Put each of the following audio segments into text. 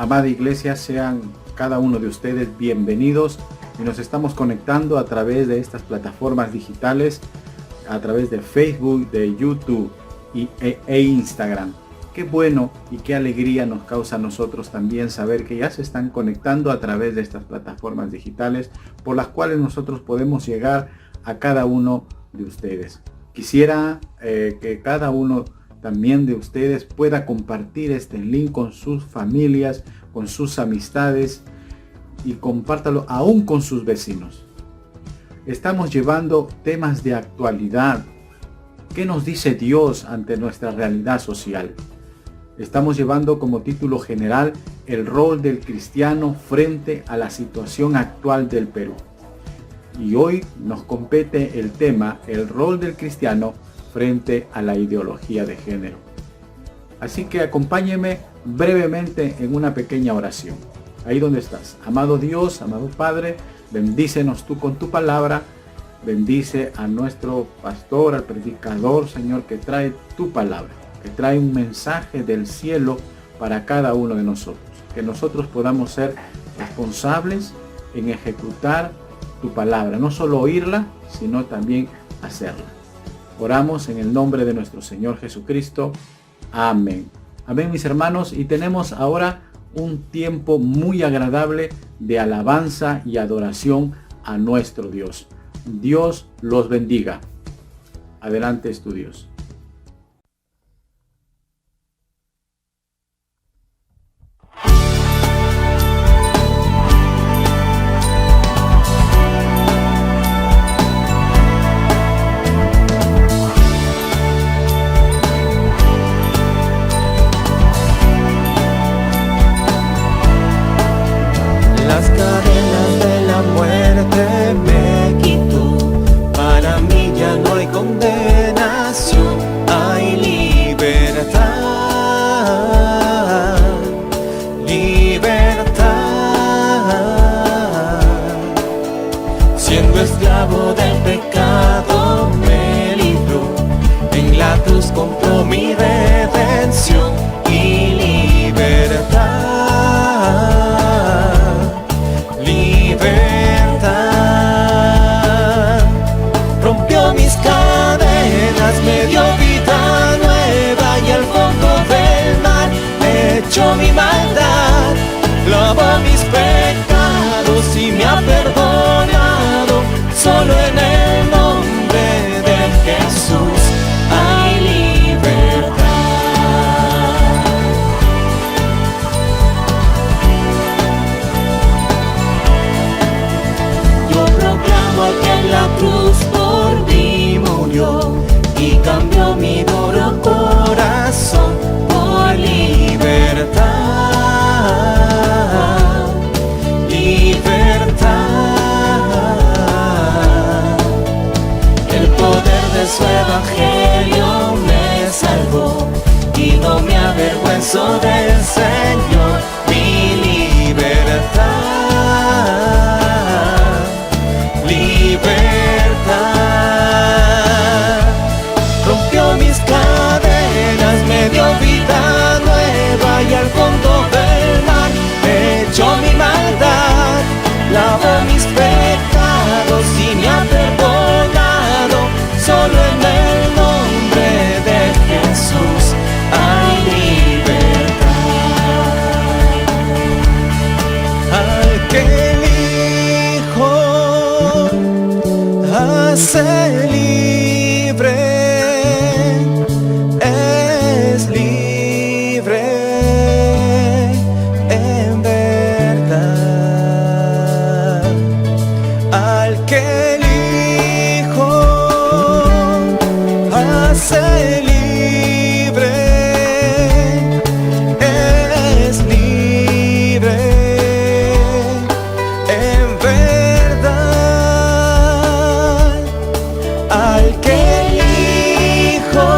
Amada iglesia, sean cada uno de ustedes bienvenidos y nos estamos conectando a través de estas plataformas digitales, a través de Facebook, de YouTube e Instagram. Qué bueno y qué alegría nos causa a nosotros también saber que ya se están conectando a través de estas plataformas digitales por las cuales nosotros podemos llegar a cada uno de ustedes. Quisiera que cada uno también de ustedes pueda compartir este link con sus familias, con sus amistades y compártalo aún con sus vecinos. Estamos llevando temas de actualidad. ¿Qué nos dice Dios ante nuestra realidad social? Estamos llevando como título general el rol del cristiano frente a la situación actual del Perú. Y hoy nos compete el tema, el rol del cristiano frente a la ideología de género. Así que acompáñeme brevemente en una pequeña oración. Ahí donde estás. Amado Dios, amado Padre, bendícenos tú con tu palabra. Bendice a nuestro pastor, al predicador, Señor, que trae tu palabra, que trae un mensaje del cielo para cada uno de nosotros. Que nosotros podamos ser responsables en ejecutar tu palabra, no solo oírla, sino también hacerla. Oramos en el nombre de nuestro Señor Jesucristo. Amén. Amén, mis hermanos, y tenemos ahora un tiempo muy agradable de alabanza y adoración a nuestro Dios. Dios los bendiga. Adelante, estudios. Las cadenas de la muerte me quitó, para mí ya no hay condenación, hay libertad, libertad. Siendo esclavo del pecado me libró, en la cruz compró mi redención y libertad. Rompió mis cadenas, me dio vida nueva y al fondo del mar me echó mi maldad, lavó mis pecados y me ha perdonado. Solo en el nombre de Jesús hay libertad. Yo proclamo que en la cruz por mí murió y cambió mi duro corazón por libertad, libertad. El poder de su evangelio me salvó y no me avergüenzo del Señor, mi libertad, libertad. Rompió mis cadenas, me dio vida nueva y al fondo del mar me echó mi maldad, lavó mis pecados y me ha perdonado. Solo en el nombre de Jesús hay libertad. Al que el Hijo hace libre, es libre en verdad. Al que el Hijo hace libre, es libre en verdad. Al que el Hijo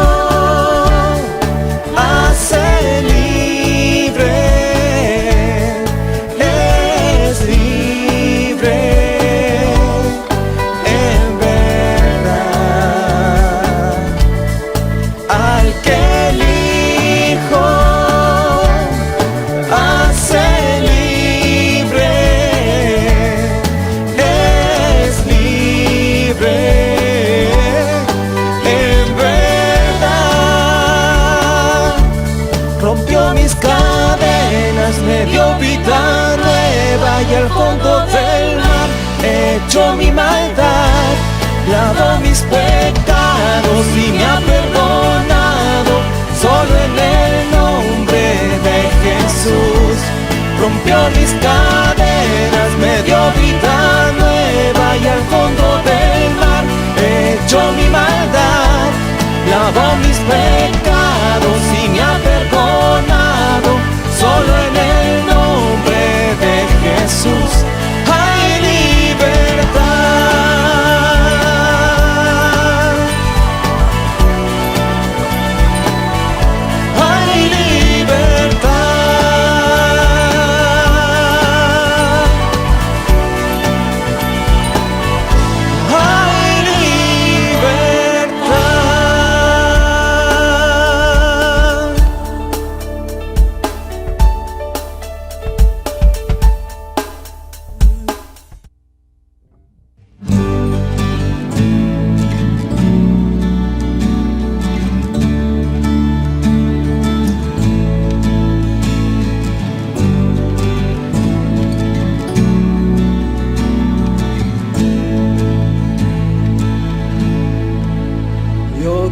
hace libre, es libre en verdad. al fondo del mar, hecho mi maldad, lavó mis pecados y me ha perdonado. Solo en el nombre de Jesús rompió mis cadenas, me dio vida nueva y al fondo del mar echó mi maldad, lavó mis pecados y me ha perdonado. Solo en el nombre de Jesús hay libertad.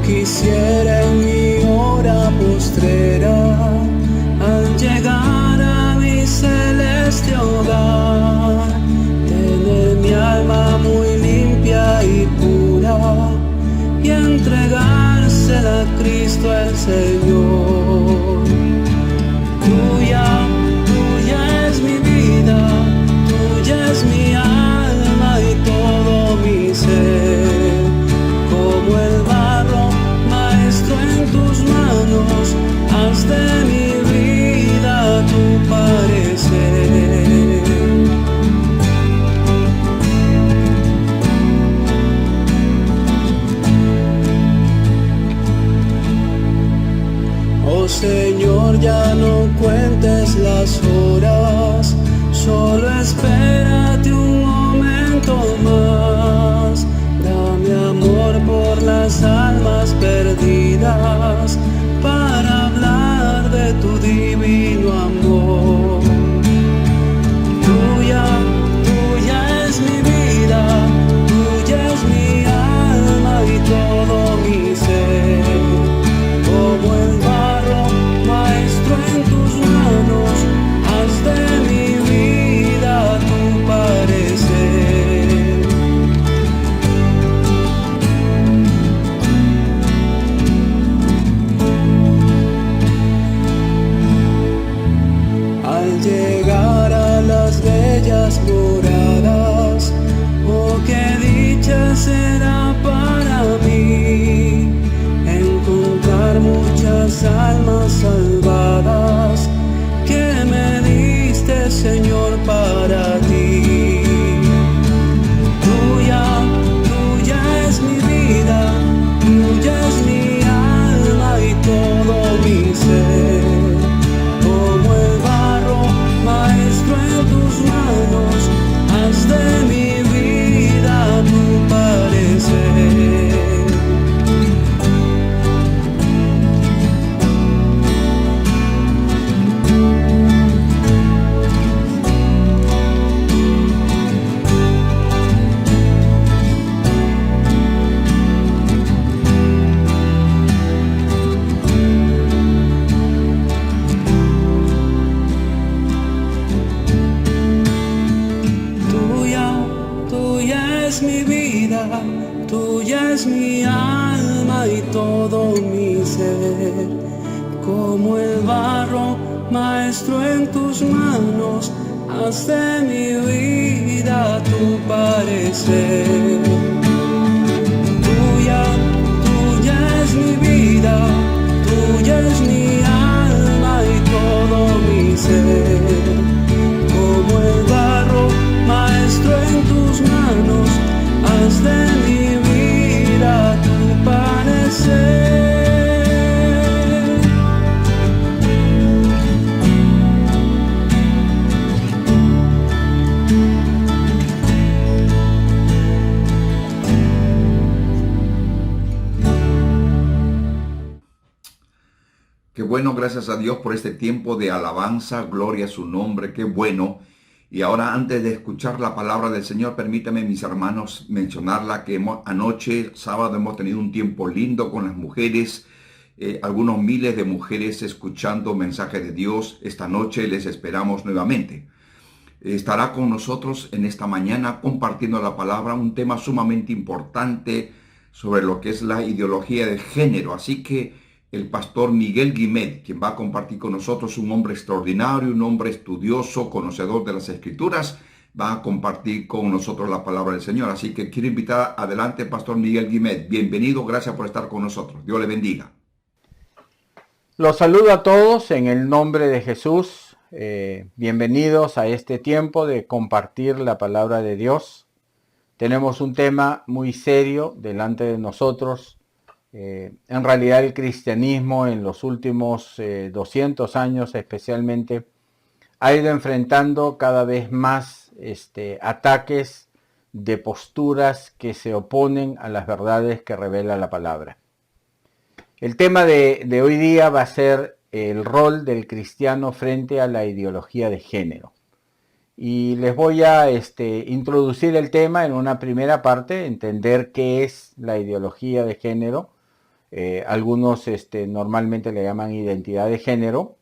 Quisiera en mi hora postrera, al llegar a mi celeste hogar, tener mi alma muy limpia y pura y entregársela a Cristo el Señor. Tuya, tuya es mi vida, tuya es mi alma y todo mi ser, como el barro en tus manos, haz de mi vida tu parecer. Oh Señor, ya no cuentes las horas, solo espérate un momento más. Dame amor por las almas perdidas, para hablar de tu divino amor. Tuya, tuya es mi vida, tuya es mi alma y todo mi ser. Como el barro, maestro en tus manos, haz de mi vida tu parecer. Llegar a las bellas moradas, oh qué dicha será para mí, encontrar muchas almas salvadas que me diste, Señor, para ti. Tuya, tuya es mi vida, tuya es mi alma y todo mi ser. Maestro en tus manos, haz de mi vida tu parecer. Mi vida, tuya es mi alma y todo mi ser, como el barro, maestro en tus manos, haz de mi vida tu parecer. Tuya, tuya es mi vida, tuya es mi alma y todo mi ser, como el barro, maestro en tus manos, haz de mi vida tu parecer. Qué bueno, gracias a Dios por este tiempo de alabanza, gloria a su nombre, qué bueno. Y ahora, antes de escuchar la palabra del Señor, permítanme, mis hermanos, mencionarla que anoche, sábado, hemos tenido un tiempo lindo con las mujeres, algunos miles de mujeres escuchando mensaje de Dios. Esta noche les esperamos nuevamente. Estará con nosotros en esta mañana compartiendo la palabra, un tema sumamente importante sobre lo que es la ideología de género. Así que el pastor Miguel Guimet, quien va a compartir con nosotros, un hombre extraordinario, un hombre estudioso, conocedor de las Escrituras, va a compartir con nosotros la palabra del Señor. Así que quiero invitar adelante, pastor Miguel Guimet. Bienvenido, gracias por estar con nosotros. Dios le bendiga. Los saludo a todos en el nombre de Jesús. Bienvenidos a este tiempo de compartir la palabra de Dios. Tenemos un tema muy serio delante de nosotros. En realidad el cristianismo en los últimos 200 años especialmente ha ido enfrentando cada vez más ataques de posturas que se oponen a las verdades que revela la palabra. El tema de hoy día va a ser el rol del cristiano frente a la ideología de género. Y les voy a introducir el tema en una primera parte, entender qué es la ideología de género. Algunos normalmente le llaman identidad de género.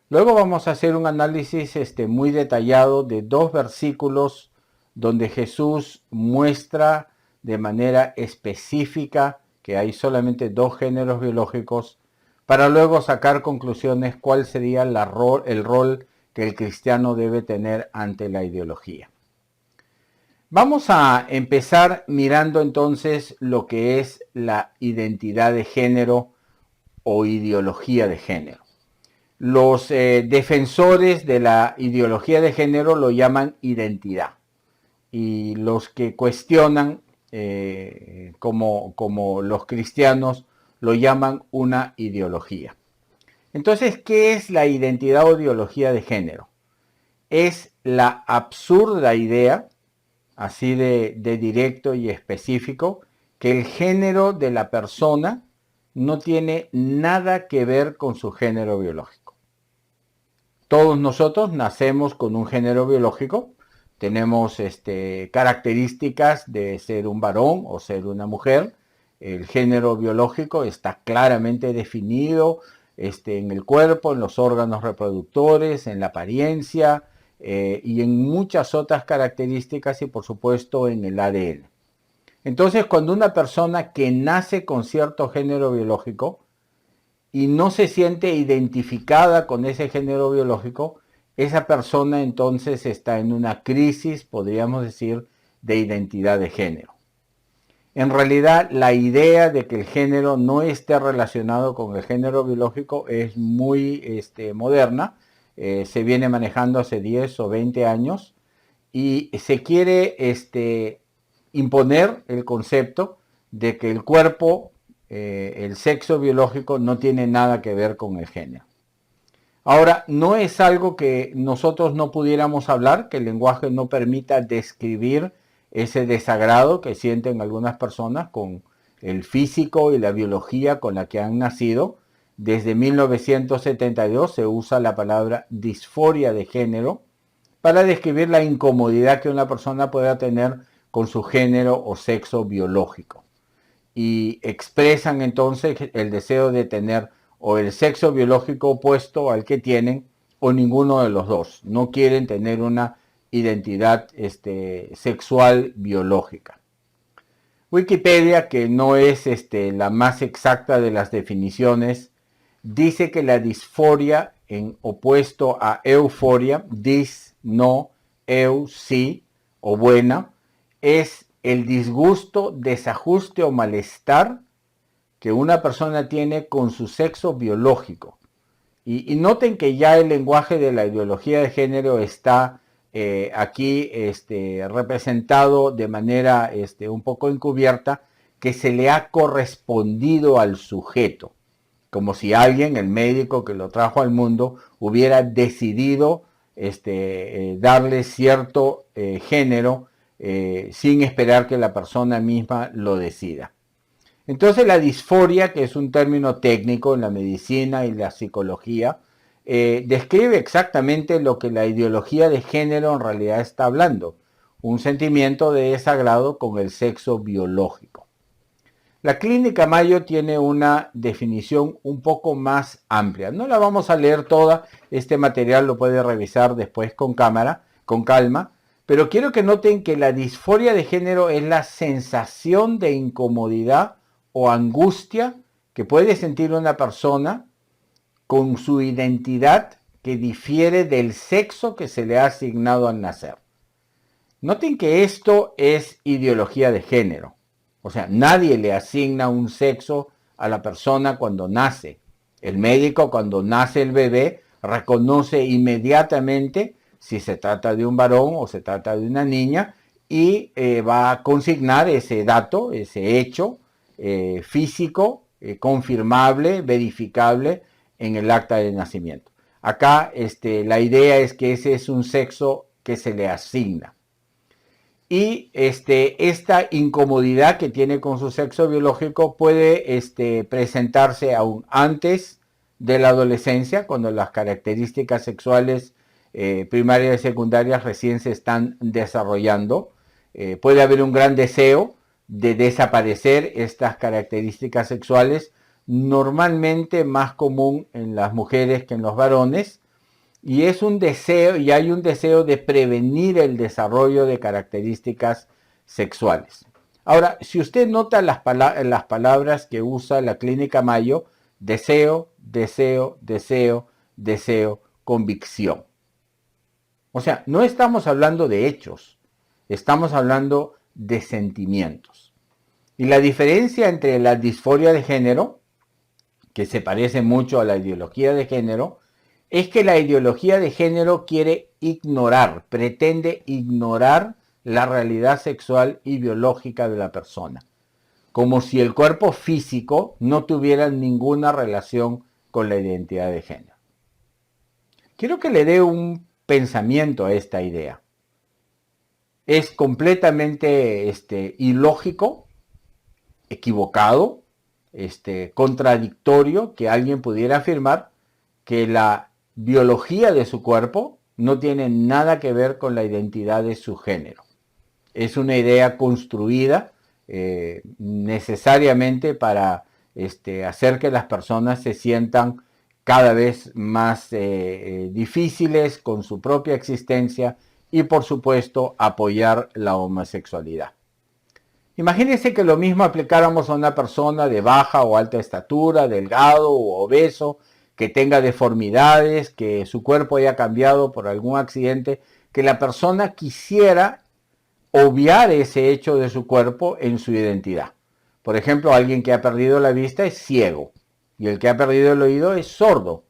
Luego vamos a hacer un análisis muy detallado de 2 versículos donde Jesús muestra de manera específica que hay solamente 2 géneros biológicos, para luego sacar conclusiones cuál sería el rol que el cristiano debe tener ante la ideología. Vamos a empezar mirando entonces lo que es la identidad de género o ideología de género. Los defensores de la ideología de género lo llaman identidad, y los que cuestionan como los cristianos lo llaman una ideología. Entonces, ¿qué es la identidad o ideología de género? Es la absurda idea, así de directo y específico, que el género de la persona no tiene nada que ver con su género biológico. Todos nosotros nacemos con un género biológico, tenemos características de ser un varón o ser una mujer. El género biológico está claramente definido en el cuerpo, en los órganos reproductores, en la apariencia y en muchas otras características, y por supuesto en el ADN. Entonces, cuando una persona que nace con cierto género biológico y no se siente identificada con ese género biológico, esa persona entonces está en una crisis, podríamos decir, de identidad de género. En realidad, la idea de que el género no esté relacionado con el género biológico es muy moderna. Se viene manejando hace 10 o 20 años y se quiere imponer el concepto de que el cuerpo, el sexo biológico, no tiene nada que ver con el género. Ahora, no es algo que nosotros no pudiéramos hablar, que el lenguaje no permita describir ese desagrado que sienten algunas personas con el físico y la biología con la que han nacido. Desde 1972 se usa la palabra disforia de género para describir la incomodidad que una persona pueda tener con su género o sexo biológico. Y expresan entonces el deseo de tener o el sexo biológico opuesto al que tienen o ninguno de los dos. No quieren tener una identidad sexual biológica. Wikipedia, que no es la más exacta de las definiciones, dice que la disforia, en opuesto a euforia, dis, no, eu, sí, o buena, es el disgusto, desajuste o malestar que una persona tiene con su sexo biológico. Y noten que ya el lenguaje de la ideología de género está aquí representado de manera un poco encubierta, que se le ha correspondido al sujeto, como si alguien, el médico que lo trajo al mundo, hubiera decidido darle cierto género sin esperar que la persona misma lo decida. Entonces la disforia, que es un término técnico en la medicina y la psicología, describe exactamente lo que la ideología de género en realidad está hablando, un sentimiento de desagrado con el sexo biológico. La Clínica Mayo tiene una definición un poco más amplia. No la vamos a leer toda, este material lo puede revisar después con calma, pero quiero que noten que la disforia de género es la sensación de incomodidad o angustia que puede sentir una persona con su identidad que difiere del sexo que se le ha asignado al nacer. Noten que esto es ideología de género. O sea, nadie le asigna un sexo a la persona cuando nace. El médico, cuando nace el bebé, reconoce inmediatamente si se trata de un varón o se trata de una niña y va a consignar ese dato, ese hecho físico, confirmable, verificable en el acta de nacimiento. Acá la idea es que ese es un sexo que se le asigna. Y esta incomodidad que tiene con su sexo biológico puede presentarse aún antes de la adolescencia, cuando las características sexuales primarias y secundarias recién se están desarrollando. Puede haber un gran deseo de desaparecer estas características sexuales, normalmente más común en las mujeres que en los varones, y es un deseo, y hay un deseo de prevenir el desarrollo de características sexuales. Ahora, si usted nota las palabras que usa la Clínica Mayo, deseo, deseo, deseo, deseo, convicción. O sea, no estamos hablando de hechos, estamos hablando de sentimientos. Y la diferencia entre la disforia de género, que se parece mucho a la ideología de género, es que la ideología de género quiere ignorar, pretende ignorar la realidad sexual y biológica de la persona, como si el cuerpo físico no tuviera ninguna relación con la identidad de género. Quiero que le dé un pensamiento a esta idea. Es completamente ilógico, equivocado, contradictorio que alguien pudiera afirmar que la biología de su cuerpo no tiene nada que ver con la identidad de su género. Es una idea construida necesariamente para hacer que las personas se sientan cada vez más difíciles con su propia existencia y, por supuesto, apoyar la homosexualidad. Imagínense que lo mismo aplicáramos a una persona de baja o alta estatura, delgado o obeso, que tenga deformidades, que su cuerpo haya cambiado por algún accidente, que la persona quisiera obviar ese hecho de su cuerpo en su identidad. Por ejemplo, alguien que ha perdido la vista es ciego y el que ha perdido el oído es sordo.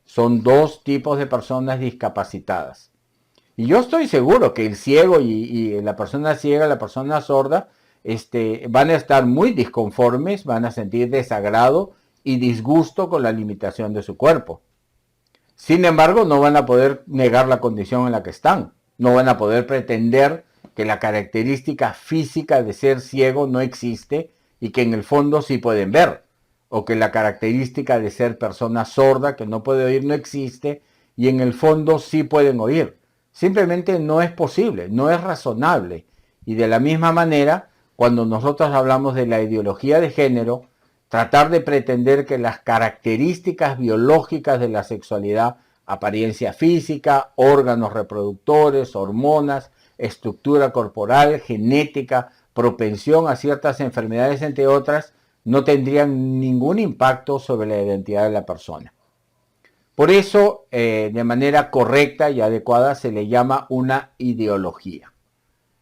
Son dos tipos de personas discapacitadas. Y yo estoy seguro que el ciego y la persona ciega, la persona sorda, van a estar muy disconformes, van a sentir desagrado y disgusto con la limitación de su cuerpo. Sin embargo, no van a poder negar la condición en la que están. No van a poder pretender que la característica física de ser ciego no existe y que en el fondo sí pueden ver. O que la característica de ser persona sorda que no puede oír no existe y en el fondo sí pueden oír. Simplemente no es posible, no es razonable. Y de la misma manera, cuando nosotros hablamos de la ideología de género, tratar de pretender que las características biológicas de la sexualidad, apariencia física, órganos reproductores, hormonas, estructura corporal, genética, propensión a ciertas enfermedades, entre otras, no tendrían ningún impacto sobre la identidad de la persona. Por eso, de manera correcta y adecuada, se le llama una ideología.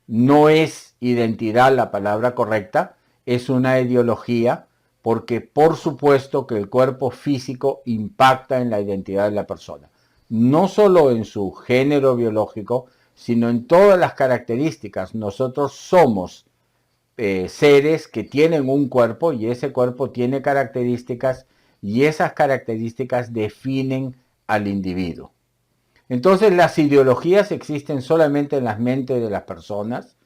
No es identidad la palabra correcta, es una ideología, porque por supuesto que el cuerpo físico impacta en la identidad de la persona. No solo en su género biológico, sino en todas las características. Nosotros somos seres que tienen un cuerpo y ese cuerpo tiene características y esas características definen al individuo. Entonces las ideologías existen solamente en las mentes de las personas,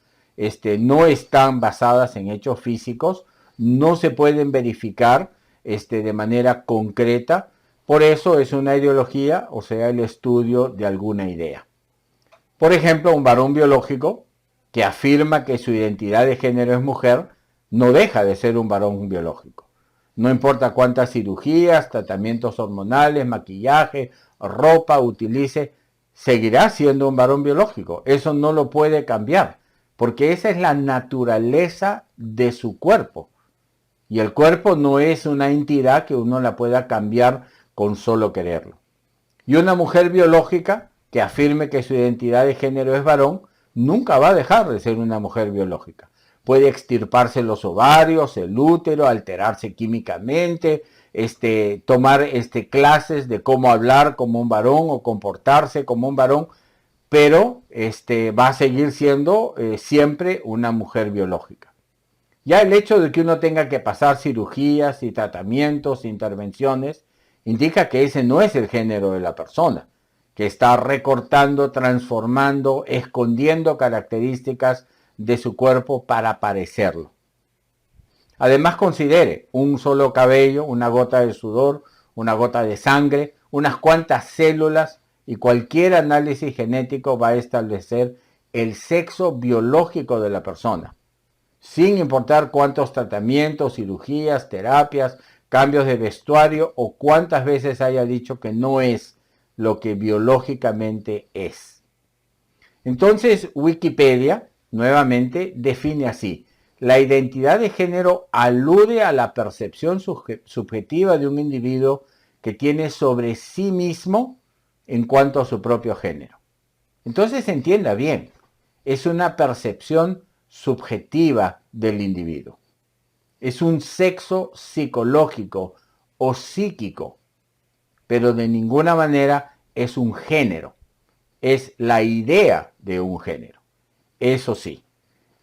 no están basadas en hechos físicos, no se pueden verificar de manera concreta, Por eso es una ideología, o sea, el estudio de alguna idea. Por ejemplo, un varón biológico que afirma que su identidad de género es mujer, no deja de ser un varón biológico. No importa cuántas cirugías, tratamientos hormonales, maquillaje, ropa utilice, seguirá siendo un varón biológico. Eso no lo puede cambiar, porque esa es la naturaleza de su cuerpo. Y el cuerpo no es una entidad que uno la pueda cambiar con solo quererlo. Y una mujer biológica que afirme que su identidad de género es varón, nunca va a dejar de ser una mujer biológica. Puede extirparse los ovarios, el útero, alterarse químicamente, tomar clases de cómo hablar como un varón o comportarse como un varón, pero va a seguir siendo siempre una mujer biológica. Ya el hecho de que uno tenga que pasar cirugías y tratamientos, intervenciones, indica que ese no es el género de la persona, que está recortando, transformando, escondiendo características de su cuerpo para parecerlo. Además, considere un solo cabello, una gota de sudor, una gota de sangre, unas cuantas células y cualquier análisis genético va a establecer el sexo biológico de la persona, sin importar cuántos tratamientos, cirugías, terapias, cambios de vestuario o cuántas veces haya dicho que no es lo que biológicamente es. Entonces, Wikipedia nuevamente define así: la identidad de género alude a la percepción subjetiva de un individuo que tiene sobre sí mismo en cuanto a su propio género. Entonces, entienda bien, es una percepción subjetiva del individuo. Es un sexo psicológico o psíquico, pero de ninguna manera es un género. Es la idea de un género. Eso sí.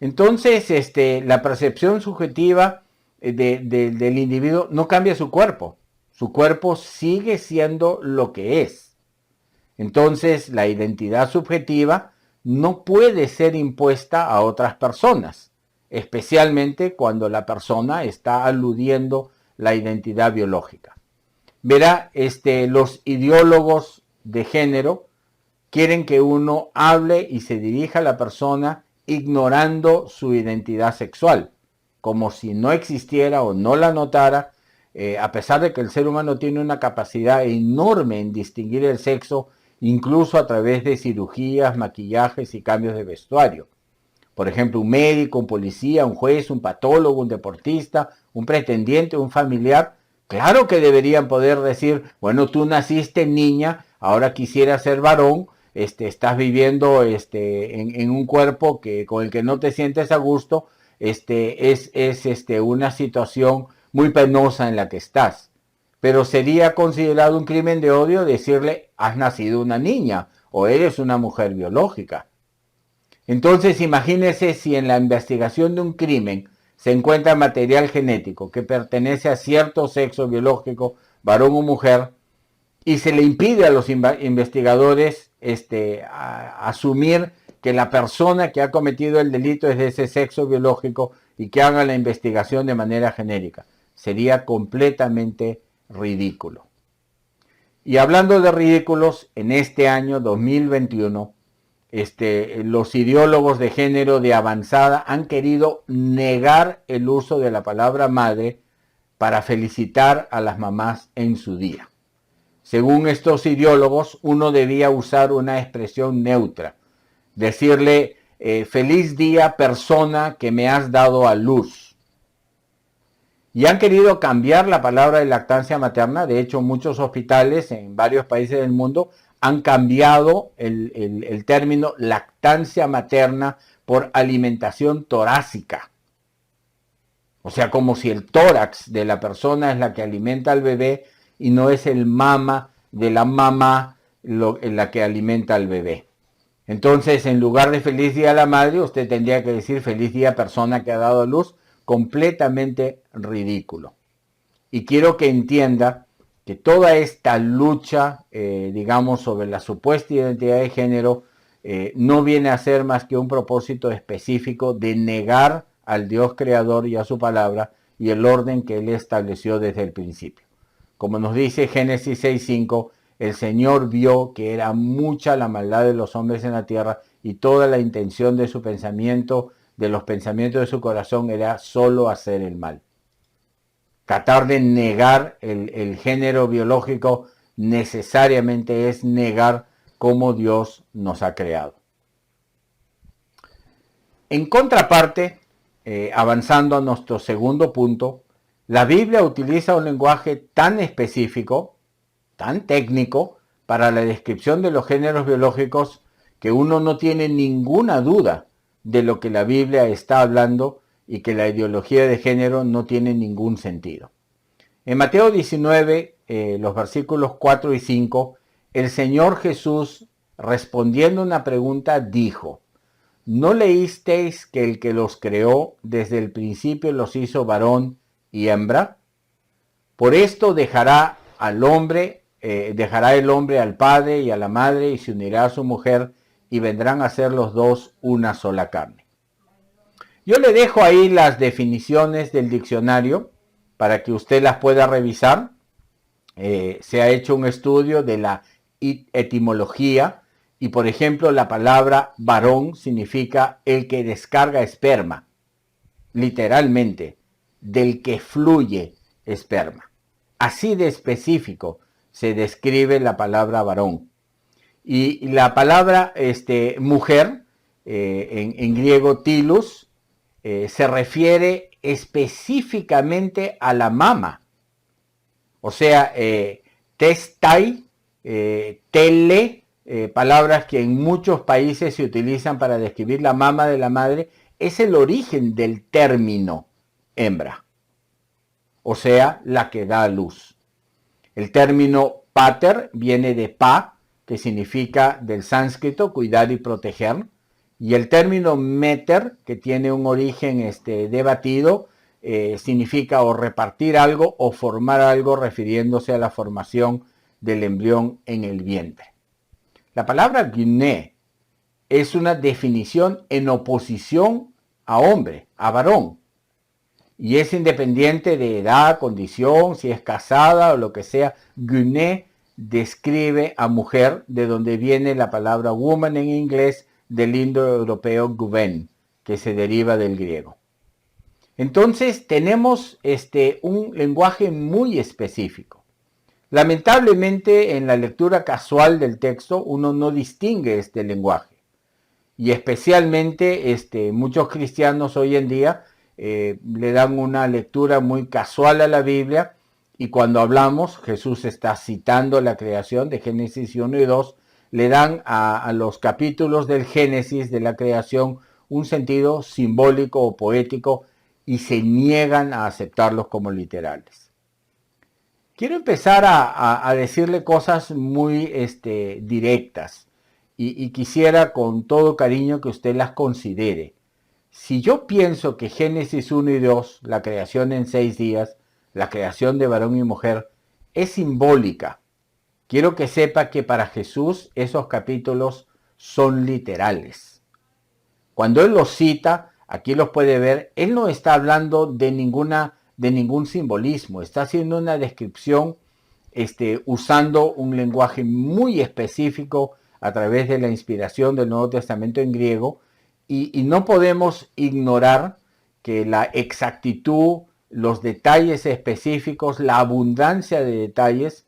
Entonces, la percepción subjetiva del individuo no cambia su cuerpo. Su cuerpo sigue siendo lo que es. Entonces, la identidad subjetiva no puede ser impuesta a otras personas, especialmente cuando la persona está aludiendo la identidad biológica. Verá, los ideólogos de género quieren que uno hable y se dirija a la persona ignorando su identidad sexual, como si no existiera o no la notara, a pesar de que el ser humano tiene una capacidad enorme en distinguir el sexo, incluso a través de cirugías, maquillajes y cambios de vestuario. Por ejemplo, un médico, un policía, un juez, un patólogo, un deportista, un pretendiente, un familiar, claro que deberían poder decir, bueno, tú naciste niña, ahora quisieras ser varón, estás viviendo en un cuerpo con el que no te sientes a gusto, es una situación muy penosa en la que estás. Pero sería considerado un crimen de odio decirle, has nacido una niña o eres una mujer biológica. Entonces, imagínese si en la investigación de un crimen se encuentra material genético que pertenece a cierto sexo biológico, varón o mujer, y se le impide a los investigadores asumir que la persona que ha cometido el delito es de ese sexo biológico y que haga la investigación de manera genérica. Sería completamente ridículo. Y hablando de ridículos, en este año 2021, los ideólogos de género de avanzada han querido negar el uso de la palabra madre para felicitar a las mamás en su día. Según estos ideólogos, uno debía usar una expresión neutra, decirle feliz día persona que me has dado a luz. Y han querido cambiar la palabra de lactancia materna. De hecho, muchos hospitales en varios países del mundo han cambiado el término lactancia materna por alimentación torácica. O sea, como si el tórax de la persona es la que alimenta al bebé y no es el mama de la mamá la que alimenta al bebé. Entonces, en lugar de feliz día a la madre, usted tendría que decir feliz día persona que ha dado a luz. Completamente ridículo. Y quiero que entienda que toda esta lucha, digamos, sobre la supuesta identidad de género, no viene a ser más que un propósito específico de negar al Dios creador y a su palabra y el orden que Él estableció desde el principio. Como nos dice Génesis 6:5, el Señor vio que era mucha la maldad de los hombres en la tierra y toda la intención de su pensamiento, de los pensamientos de su corazón, era solo hacer el mal. Tratar de negar el género biológico necesariamente es negar cómo Dios nos ha creado. En contraparte, avanzando a nuestro segundo punto, la Biblia utiliza un lenguaje tan específico, tan técnico, para la descripción de los géneros biológicos que uno no tiene ninguna duda de lo que la Biblia está hablando y que la ideología de género no tiene ningún sentido. En Mateo 19, los versículos 4 y 5, el Señor Jesús, respondiendo a una pregunta, dijo: ¿no leísteis que el que los creó desde el principio los hizo varón y hembra? Por esto dejará el hombre al padre y a la madre y se unirá a su mujer y vendrán a ser los dos una sola carne. Yo le dejo ahí las definiciones del diccionario para que usted las pueda revisar. Se ha hecho un estudio de la etimología y, por ejemplo, la palabra varón significa el que descarga esperma, literalmente, del que fluye esperma. Así de específico se describe la palabra varón. Y la palabra mujer, en griego tilus, se refiere específicamente a la mama. O sea, testai, tele, palabras que en muchos países se utilizan para describir la mama de la madre, es el origen del término hembra. O sea, la que da a luz. El término pater viene de pa, que significa del sánscrito cuidar y proteger, y el término meter, que tiene un origen debatido, significa o repartir algo o formar algo, refiriéndose a la formación del embrión en el vientre. La palabra guiné es una definición en oposición a hombre, a varón, y es independiente de edad, condición, si es casada o lo que sea. Guiné describe a mujer, de donde viene la palabra woman en inglés, del indoeuropeo guven, que se deriva del griego. Entonces tenemos un lenguaje muy específico. Lamentablemente, en la lectura casual del texto uno no distingue este lenguaje, y especialmente muchos cristianos hoy en día le dan una lectura muy casual a la Biblia, y cuando hablamos, Jesús está citando la creación de Génesis 1 y 2, le dan a los capítulos del Génesis de la creación un sentido simbólico o poético y se niegan a aceptarlos como literales. Quiero empezar a decirle cosas muy directas y quisiera con todo cariño que usted las considere. Si yo pienso que Génesis 1 y 2, la creación en 6 días, la creación de varón y mujer, es simbólica, quiero que sepa que para Jesús esos capítulos son literales. Cuando Él los cita, aquí los puede ver, Él no está hablando de ningún simbolismo, está haciendo una descripción usando un lenguaje muy específico a través de la inspiración del Nuevo Testamento en griego, y no podemos ignorar que la exactitud, los detalles específicos, la abundancia de detalles,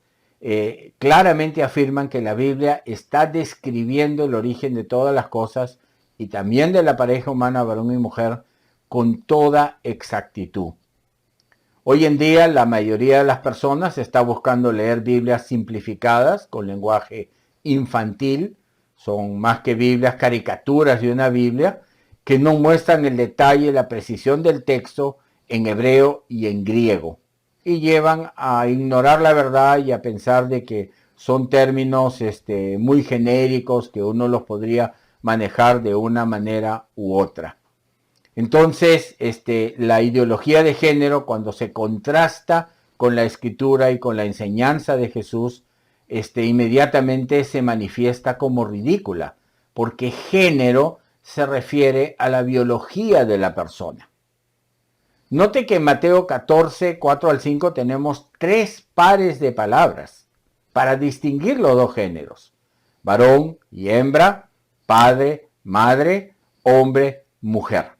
claramente afirman que la Biblia está describiendo el origen de todas las cosas y también de la pareja humana, varón y mujer, con toda exactitud. Hoy en día la mayoría de las personas está buscando leer Biblias simplificadas con lenguaje infantil. Son más que Biblias, caricaturas de una Biblia que no muestran el detalle, la precisión del texto en hebreo y en griego, y llevan a ignorar la verdad y a pensar de que son términos muy genéricos que uno los podría manejar de una manera u otra. Entonces, la ideología de género, cuando se contrasta con la escritura y con la enseñanza de Jesús, inmediatamente se manifiesta como ridícula, porque género se refiere a la biología de la persona. Note que en Mateo 14, 4 al 5 tenemos 3 pares de palabras para distinguir los dos géneros: varón y hembra, padre, madre, hombre, mujer.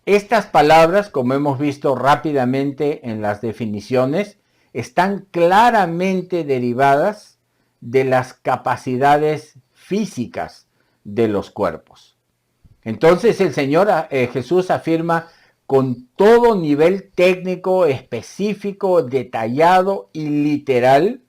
Estas palabras, como hemos visto rápidamente en las definiciones, están claramente derivadas de las capacidades físicas de los cuerpos. Entonces el Señor Jesús afirma con todo nivel técnico, específico, detallado y literal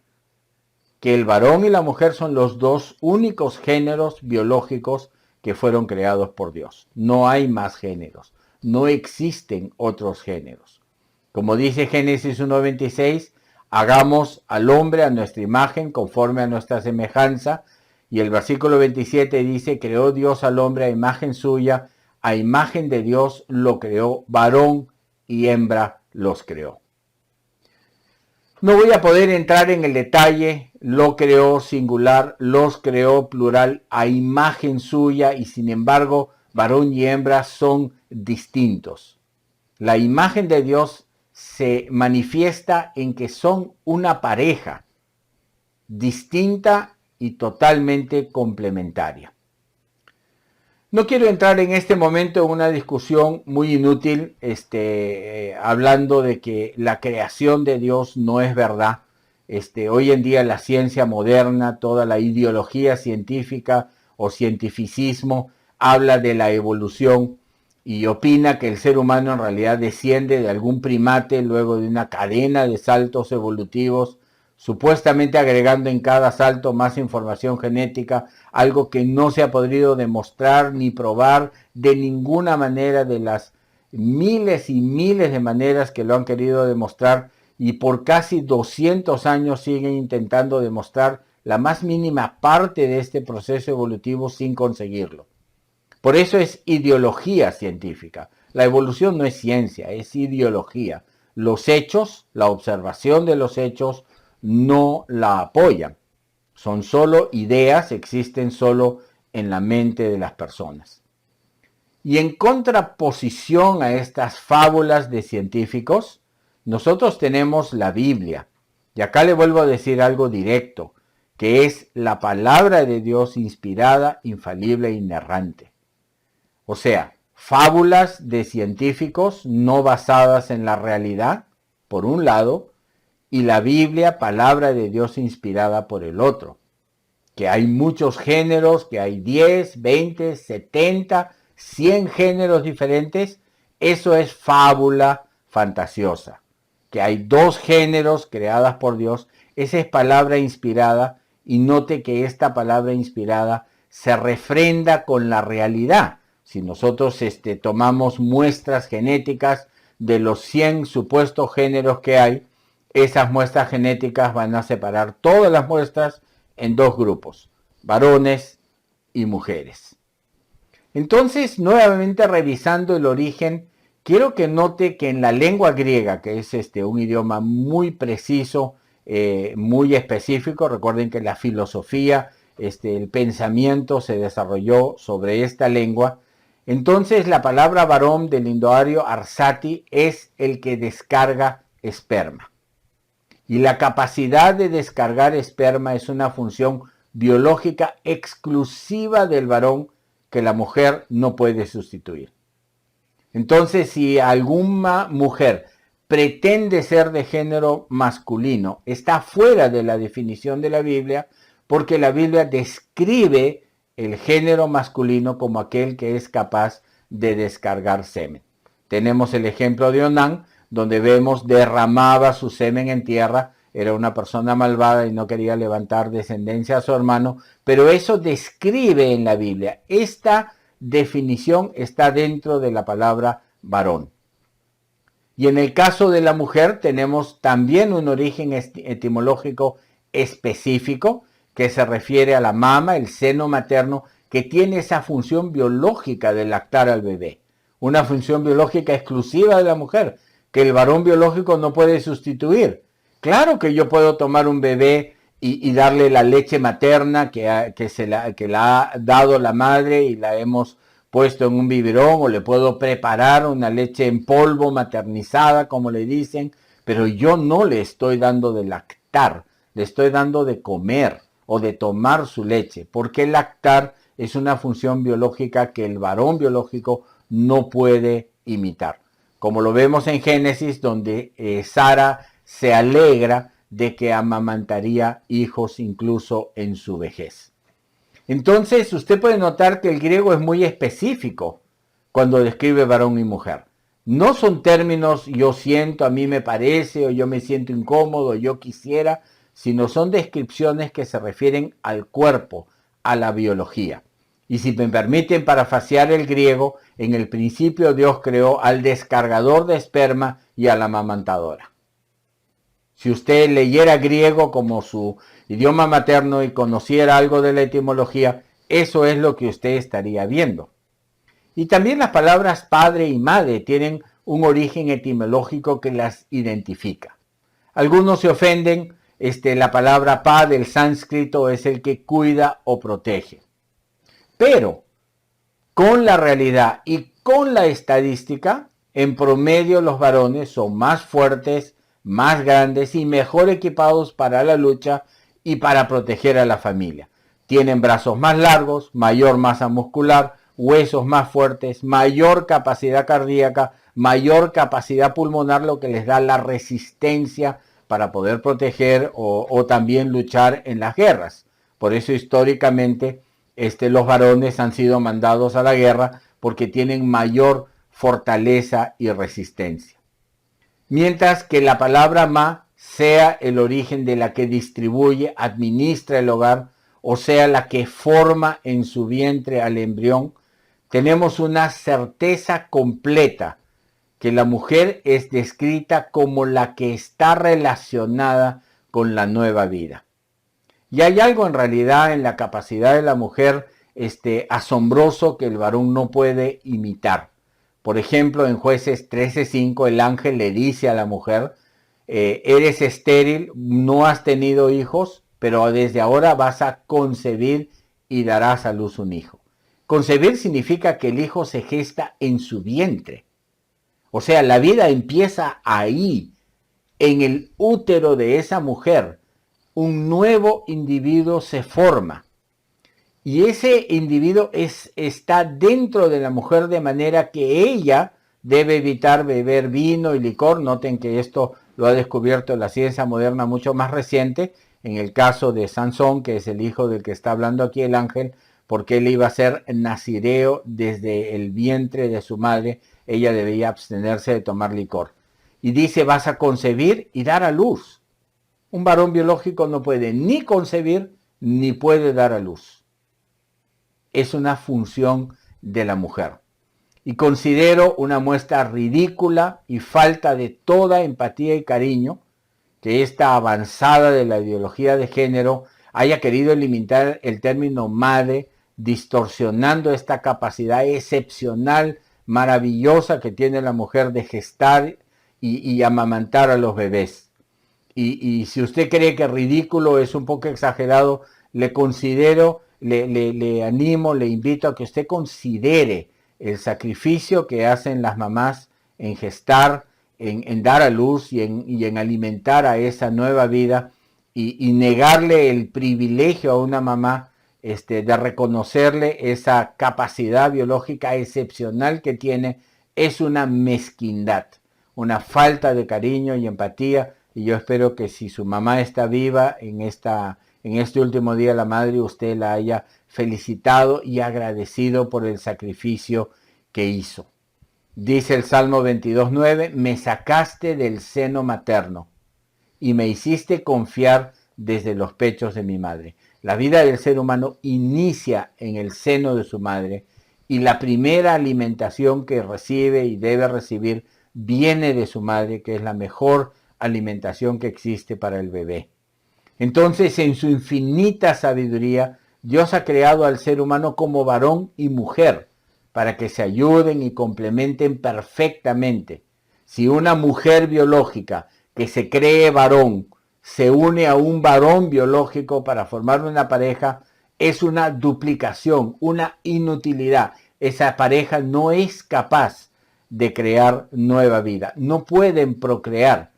que el varón y la mujer son los dos únicos géneros biológicos que fueron creados por Dios. No hay más géneros, no existen otros géneros. Como dice Génesis 1:26, hagamos al hombre a nuestra imagen, conforme a nuestra semejanza. Y el versículo 27 dice, creó Dios al hombre a imagen suya, a imagen de Dios lo creó, varón y hembra los creó. No voy a poder entrar en el detalle, lo creó singular, los creó plural, a imagen suya, y sin embargo, varón y hembra son distintos. La imagen de Dios se manifiesta en que son una pareja distinta y totalmente complementaria. No quiero entrar en este momento en una discusión muy inútil, hablando de que la creación de Dios no es verdad. Hoy en día la ciencia moderna, toda la ideología científica o cientificismo habla de la evolución y opina que el ser humano en realidad desciende de algún primate luego de una cadena de saltos evolutivos, supuestamente agregando en cada salto más información genética, algo que no se ha podido demostrar ni probar de ninguna manera, de las miles y miles de maneras que lo han querido demostrar, y por casi 200 años siguen intentando demostrar la más mínima parte de este proceso evolutivo sin conseguirlo. Por eso es ideología científica. La evolución no es ciencia, es ideología. Los hechos, la observación de los hechos, no la apoyan. Son solo ideas, existen solo en la mente de las personas. Y en contraposición a estas fábulas de científicos, nosotros tenemos la Biblia. Y acá le vuelvo a decir algo directo, que es la palabra de Dios inspirada, infalible e inerrante. O sea, fábulas de científicos no basadas en la realidad, por un lado, y la Biblia, palabra de Dios inspirada, por el otro. Que hay muchos géneros, que hay 10, 20, 70, 100 géneros diferentes, eso es fábula fantasiosa. Que hay 2 géneros creadas por Dios, esa es palabra inspirada, y note que esta palabra inspirada se refrenda con la realidad. Si nosotros tomamos muestras genéticas de los 100 supuestos géneros que hay, esas muestras genéticas van a separar todas las muestras en 2 grupos, varones y mujeres. Entonces, nuevamente revisando el origen, quiero que note que en la lengua griega, que es un idioma muy preciso, muy específico, recuerden que la filosofía, el pensamiento se desarrolló sobre esta lengua. Entonces la palabra varón del indoario arsati es el que descarga esperma. Y la capacidad de descargar esperma es una función biológica exclusiva del varón que la mujer no puede sustituir. Entonces, si alguna mujer pretende ser de género masculino, está fuera de la definición de la Biblia, porque la Biblia describe el género masculino como aquel que es capaz de descargar semen. Tenemos el ejemplo de Onán, donde vemos derramaba su semen en tierra, era una persona malvada y no quería levantar descendencia a su hermano, pero eso describe en la Biblia. Esta definición está dentro de la palabra varón. Y en el caso de la mujer tenemos también un origen etimológico específico que se refiere a la mama, el seno materno, que tiene esa función biológica de lactar al bebé. Una función biológica exclusiva de la mujer, que el varón biológico no puede sustituir. Claro que yo puedo tomar un bebé y darle la leche materna que la ha dado la madre y la hemos puesto en un biberón o le puedo preparar una leche en polvo maternizada, como le dicen, pero yo no le estoy dando de lactar, le estoy dando de comer o de tomar su leche, porque lactar es una función biológica que el varón biológico no puede imitar. Como lo vemos en Génesis, donde Sara se alegra de que amamantaría hijos incluso en su vejez. Entonces, usted puede notar que el griego es muy específico cuando describe varón y mujer. No son términos yo siento, a mí me parece, o yo me siento incómodo, o yo quisiera, sino son descripciones que se refieren al cuerpo, a la biología. Y si me permiten parafrasear el griego, en el principio Dios creó al descargador de esperma y a la amamantadora. Si usted leyera griego como su idioma materno y conociera algo de la etimología, eso es lo que usted estaría viendo. Y también las palabras padre y madre tienen un origen etimológico que las identifica. Algunos se ofenden, la palabra pa del sánscrito es el que cuida o protege. Pero con la realidad y con la estadística, en promedio los varones son más fuertes, más grandes y mejor equipados para la lucha y para proteger a la familia. Tienen brazos más largos, mayor masa muscular, huesos más fuertes, mayor capacidad cardíaca, mayor capacidad pulmonar, lo que les da la resistencia para poder proteger o también luchar en las guerras. Por eso históricamente los varones han sido mandados a la guerra porque tienen mayor fortaleza y resistencia. Mientras que la palabra ma sea el origen de la que distribuye, administra el hogar, o sea, la que forma en su vientre al embrión, tenemos una certeza completa que la mujer es descrita como la que está relacionada con la nueva vida. Y hay algo en realidad en la capacidad de la mujer asombroso que el varón no puede imitar. Por ejemplo, en Jueces 13:5 el ángel le dice a la mujer, eres estéril, no has tenido hijos, pero desde ahora vas a concebir y darás a luz un hijo. Concebir significa que el hijo se gesta en su vientre. O sea, la vida empieza ahí, en el útero de esa mujer. Un nuevo individuo se forma. Y ese individuo está dentro de la mujer de manera que ella debe evitar beber vino y licor. Noten que esto lo ha descubierto la ciencia moderna mucho más reciente. En el caso de Sansón, que es el hijo del que está hablando aquí el ángel, porque él iba a ser nazireo desde el vientre de su madre, ella debía abstenerse de tomar licor. Y dice, vas a concebir y dar a luz. Un varón biológico no puede ni concebir ni puede dar a luz. Es una función de la mujer. Y considero una muestra ridícula y falta de toda empatía y cariño que esta avanzada de la ideología de género haya querido eliminar el término madre, distorsionando esta capacidad excepcional, maravillosa que tiene la mujer de gestar y amamantar a los bebés. Y si usted cree que ridículo es un poco exagerado, le animo, le invito a que usted considere el sacrificio que hacen las mamás en gestar, en dar a luz y en alimentar a esa nueva vida y negarle el privilegio a una mamá de reconocerle esa capacidad biológica excepcional que tiene, es una mezquindad, una falta de cariño y empatía. Y yo espero que si su mamá está viva en este último día de la madre, usted la haya felicitado y agradecido por el sacrificio que hizo. Dice el Salmo 22:9, me sacaste del seno materno y me hiciste confiar desde los pechos de mi madre. La vida del ser humano inicia en el seno de su madre y la primera alimentación que recibe y debe recibir viene de su madre, que es la mejor alimentación que existe para el bebé. Entonces, en su infinita sabiduría, Dios ha creado al ser humano como varón y mujer para que se ayuden y complementen perfectamente. Si una mujer biológica que se cree varón se une a un varón biológico para formar una pareja, es una duplicación, una inutilidad. esa pareja no es capaz de crear nueva vida, no pueden procrear.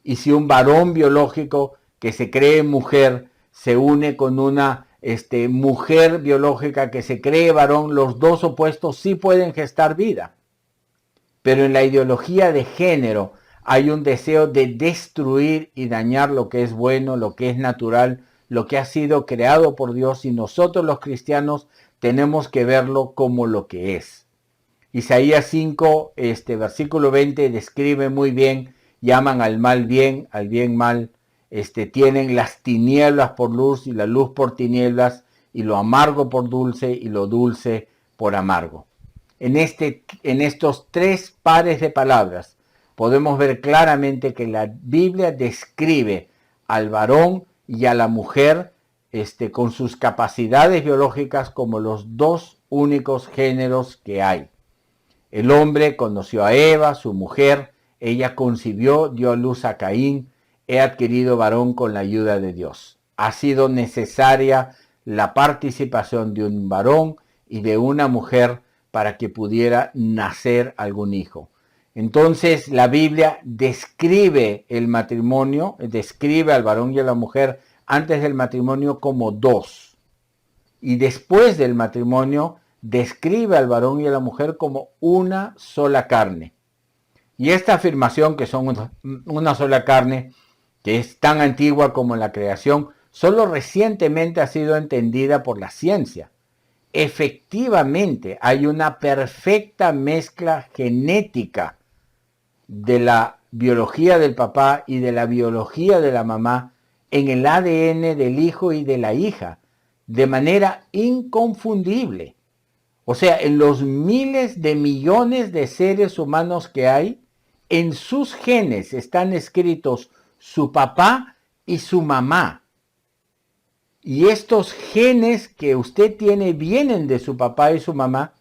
Y si un varón biológico que se cree mujer se une con una mujer biológica que se cree varón, los dos opuestos sí pueden gestar vida. Pero en la ideología de género hay un deseo de destruir y dañar lo que es bueno, lo que es natural, lo que ha sido creado por Dios, y nosotros los cristianos tenemos que verlo como lo que es. Isaías 5, versículo 20 describe muy bien, llaman al mal mal, tienen las tinieblas por luz y la luz por tinieblas, y lo amargo por dulce y lo dulce por amargo. En estos tres pares de palabras podemos ver claramente que la Biblia describe al varón y a la mujer con sus capacidades biológicas como los dos únicos géneros que hay. El hombre conoció a Eva, su mujer, ella concibió, dio a luz a Caín, he adquirido varón con la ayuda de Dios. Ha sido necesaria la participación de un varón y de una mujer para que pudiera nacer algún hijo. Entonces la Biblia describe el matrimonio, describe al varón y a la mujer antes del matrimonio como dos. Y después del matrimonio describe al varón y a la mujer como una sola carne. Y esta afirmación, que son una sola carne, que es tan antigua como la creación, solo recientemente ha sido entendida por la ciencia. Efectivamente, hay una perfecta mezcla genética de la biología del papá y de la biología de la mamá en el ADN del hijo y de la hija, de manera inconfundible. O sea, en los miles de millones de seres humanos que hay, en sus genes están escritos su papá y su mamá. Y estos genes que usted tiene vienen de su papá y su mamá,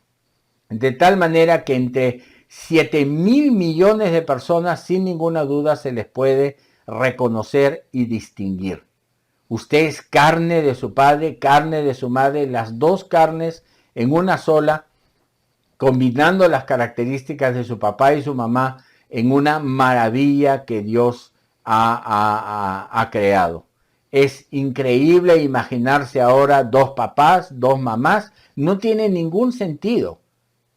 de tal manera que entre 7,000 millones de personas, sin ninguna duda, se les puede reconocer y distinguir. Usted es carne de su padre, carne de su madre, las dos carnes en una sola, combinando las características de su papá y su mamá en una maravilla que Dios ha creado. Es increíble imaginarse ahora dos papás, dos mamás. No tiene ningún sentido.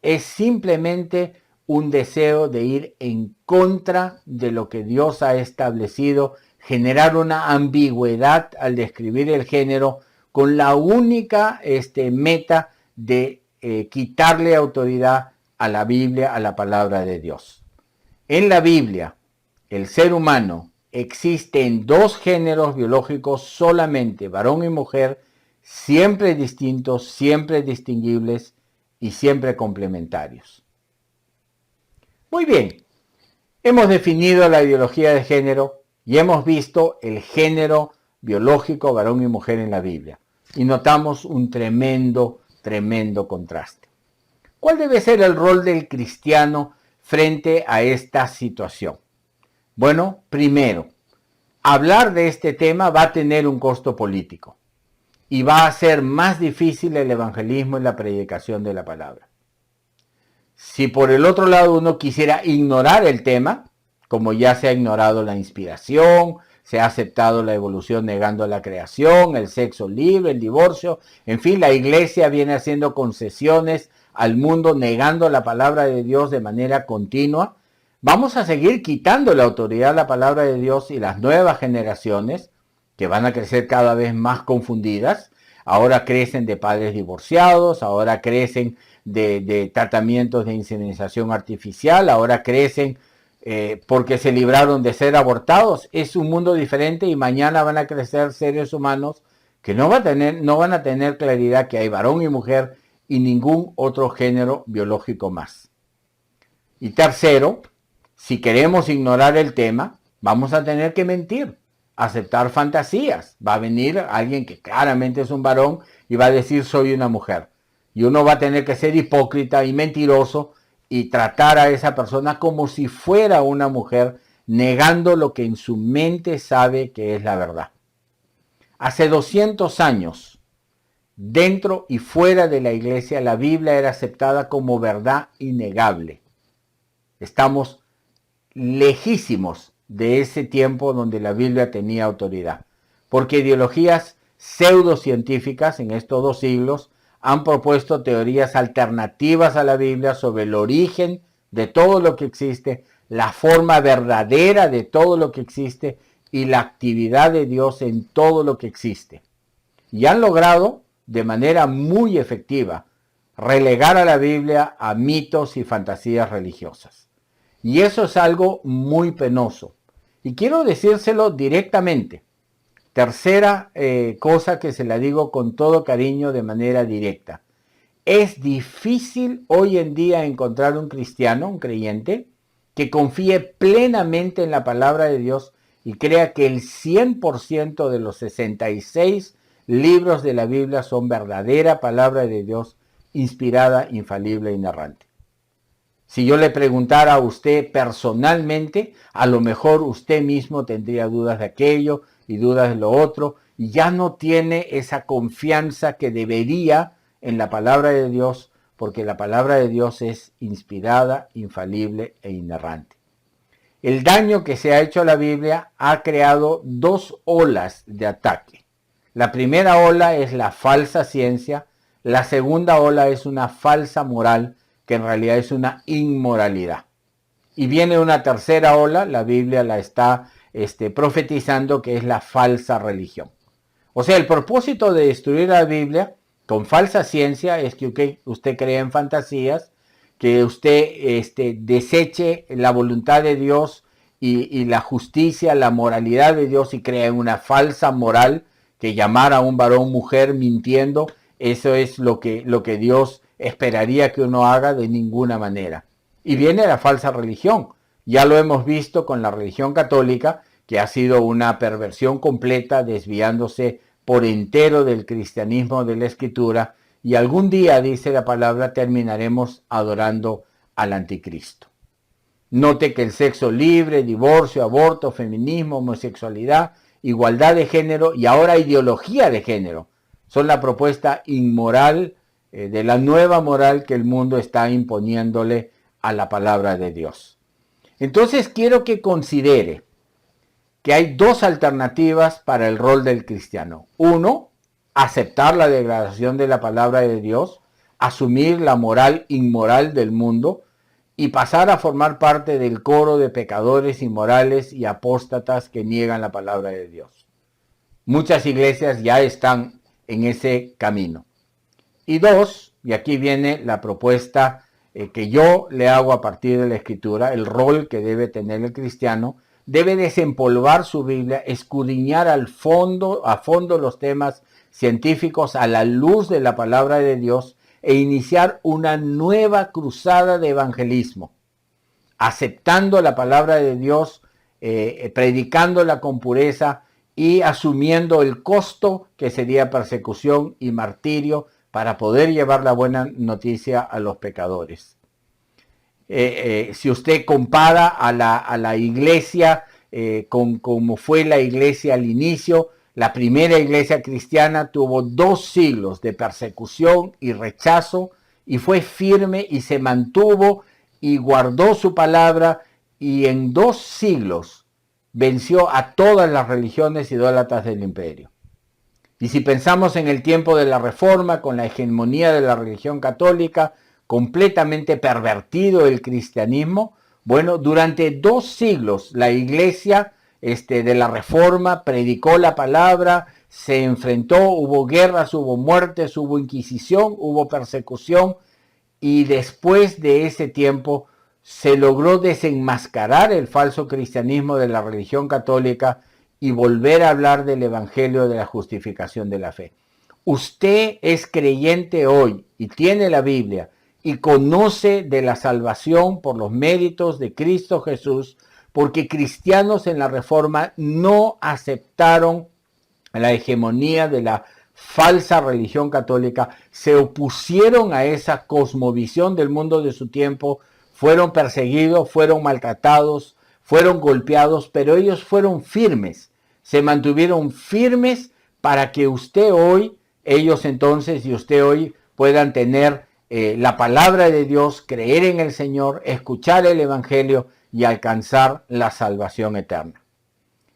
Es simplemente un deseo de ir en contra de lo que Dios ha establecido, generar una ambigüedad al describir el género con la única meta de quitarle autoridad a la Biblia, a la palabra de Dios. En la Biblia, el ser humano existe en dos géneros biológicos solamente, varón y mujer, siempre distintos, siempre distinguibles y siempre complementarios. Muy bien, hemos definido la ideología de género y hemos visto el género biológico, varón y mujer en la Biblia. Y notamos un tremendo contraste. ¿Cuál debe ser el rol del cristiano frente a esta situación? Bueno, primero, hablar de este tema va a tener un costo político y va a hacer más difícil el evangelismo y la predicación de la palabra. Si por el otro lado uno quisiera ignorar el tema, como ya se ha ignorado la inspiración, se ha aceptado la evolución negando la creación, el sexo libre, el divorcio, en fin, la iglesia viene haciendo concesiones al mundo negando la palabra de Dios de manera continua. Vamos a seguir quitando la autoridad a la palabra de Dios, y las nuevas generaciones, que van a crecer cada vez más confundidas, ahora crecen de padres divorciados, ahora crecen de tratamientos de inseminación artificial, ahora crecen porque se libraron de ser abortados. Es un mundo diferente y mañana van a crecer seres humanos que no van a tener claridad que hay varón y mujer y ningún otro género biológico más. Y tercero, si queremos ignorar el tema, vamos a tener que mentir, aceptar fantasías. Va a venir alguien que claramente es un varón y va a decir soy una mujer. Y uno va a tener que ser hipócrita y mentiroso y tratar a esa persona como si fuera una mujer, negando lo que en su mente sabe que es la verdad. Hace 200 años, dentro y fuera de la iglesia, la Biblia era aceptada como verdad innegable. Estamos lejísimos de ese tiempo donde la Biblia tenía autoridad, porque ideologías pseudocientíficas en estos 2 siglos han propuesto teorías alternativas a la Biblia sobre el origen de todo lo que existe, la forma verdadera de todo lo que existe y la actividad de Dios en todo lo que existe. Y han logrado, de manera muy efectiva, relegar a la Biblia a mitos y fantasías religiosas. Y eso es algo muy penoso. Y quiero decírselo directamente. Tercera cosa que se la digo con todo cariño de manera directa. Es difícil hoy en día encontrar un cristiano, un creyente, que confíe plenamente en la palabra de Dios y crea que el 100% de los 66 libros de la Biblia son verdadera palabra de Dios, inspirada, infalible e inerrante. Si yo le preguntara a usted personalmente, a lo mejor usted mismo tendría dudas de aquello y dudas de lo otro, y ya no tiene esa confianza que debería en la palabra de Dios, porque la palabra de Dios es inspirada, infalible e inerrante. El daño que se ha hecho a la Biblia ha creado 2 olas de ataque. La primera ola es la falsa ciencia, la segunda ola es una falsa moral, que en realidad es una inmoralidad. Y viene una tercera ola, la Biblia la está profetizando, que es la falsa religión. O sea, el propósito de destruir la Biblia con falsa ciencia es que usted crea en fantasías, que usted deseche la voluntad de Dios y la justicia, la moralidad de Dios y crea en una falsa moral, que llamar a un varón mujer mintiendo, eso es lo que Dios esperaría que uno haga de ninguna manera. Y viene la falsa religión. Ya lo hemos visto con la religión católica, que ha sido una perversión completa, desviándose por entero del cristianismo de la Escritura, y algún día, dice la palabra, terminaremos adorando al anticristo. Note que el sexo libre, divorcio, aborto, feminismo, homosexualidad, igualdad de género y ahora ideología de género son la propuesta inmoral de la nueva moral que el mundo está imponiéndole a la palabra de Dios. Entonces quiero que considere que hay 2 alternativas para el rol del cristiano. 1, aceptar la degradación de la palabra de Dios, asumir la moral inmoral del mundo y pasar a formar parte del coro de pecadores inmorales y apóstatas que niegan la palabra de Dios. Muchas iglesias ya están en ese camino. Y 2, y aquí viene la propuesta que yo le hago a partir de la Escritura, el rol que debe tener el cristiano, debe desempolvar su Biblia, escudriñar a fondo los temas científicos a la luz de la palabra de Dios e iniciar una nueva cruzada de evangelismo, aceptando la palabra de Dios, predicándola con pureza y asumiendo el costo que sería persecución y martirio para poder llevar la buena noticia a los pecadores. Si usted compara a la iglesia con como fue la iglesia al inicio, la primera iglesia cristiana tuvo 2 siglos de persecución y rechazo y fue firme y se mantuvo y guardó su palabra y en 2 siglos venció a todas las religiones idólatras del imperio. Y si pensamos en el tiempo de la Reforma, con la hegemonía de la religión católica, completamente pervertido el cristianismo, bueno, durante 2 siglos la iglesia de la Reforma predicó la palabra, se enfrentó, hubo guerras, hubo muertes, hubo inquisición, hubo persecución, y después de ese tiempo se logró desenmascarar el falso cristianismo de la religión católica y volver a hablar del evangelio de la justificación de la fe. Usted es creyente hoy y tiene la Biblia y conoce de la salvación por los méritos de Cristo Jesús, porque cristianos en la Reforma no aceptaron la hegemonía de la falsa religión católica, se opusieron a esa cosmovisión del mundo de su tiempo, fueron perseguidos, fueron maltratados, fueron golpeados, pero ellos fueron firmes, se mantuvieron firmes para que usted hoy ellos entonces y usted hoy puedan tener la palabra de Dios, creer en el Señor, escuchar el Evangelio y alcanzar la salvación eterna.